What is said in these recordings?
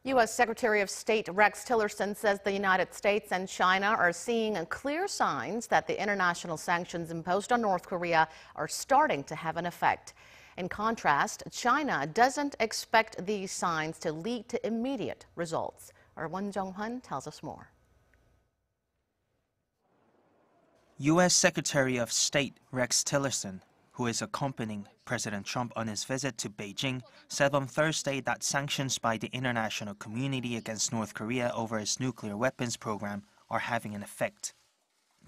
U.S. Secretary of State Rex Tillerson says the United States and China are seeing clear signs that the international sanctions imposed on North Korea are starting to have an effect. In contrast, China doesn't expect these signs to lead to immediate results. Our Jung-hwan tells us more. U.S. Secretary of State Rex Tillerson, who is accompanying President Trump on his visit to Beijing, said on Thursday that sanctions by the international community against North Korea over its nuclear weapons program are having an effect.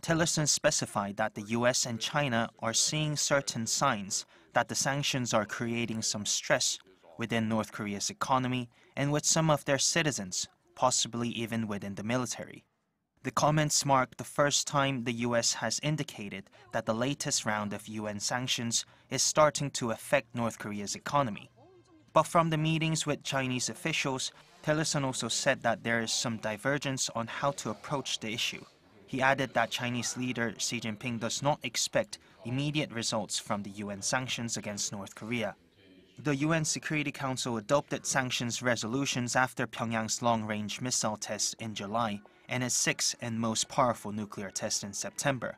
Tillerson specified that the U.S. and China are seeing certain signs that the sanctions are creating some stress within North Korea's economy and with some of their citizens, possibly even within the military. The comments mark the first time the U.S. has indicated that the latest round of UN sanctions is starting to affect North Korea's economy. But from the meetings with Chinese officials, Tillerson also said that there is some divergence on how to approach the issue. He added that Chinese leader Xi Jinping does not expect immediate results from the UN sanctions against North Korea. The UN Security Council adopted sanctions resolutions after Pyongyang's long-range missile test in July and its sixth and most powerful nuclear test in September.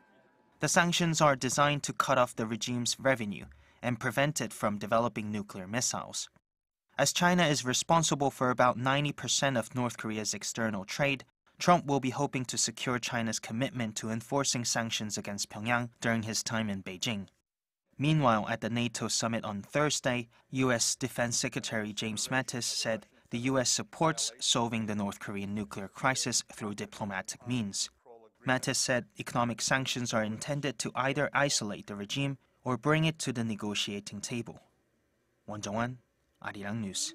The sanctions are designed to cut off the regime's revenue and prevent it from developing nuclear missiles. As China is responsible for about 90% of North Korea's external trade, Trump will be hoping to secure China's commitment to enforcing sanctions against Pyongyang during his time in Beijing. Meanwhile, at the NATO summit on Thursday, U.S. Defense Secretary James Mattis said the U.S. supports solving the North Korean nuclear crisis through diplomatic means. Mattis said economic sanctions are intended to either isolate the regime or bring it to the negotiating table. Jung-hwan, Arirang News.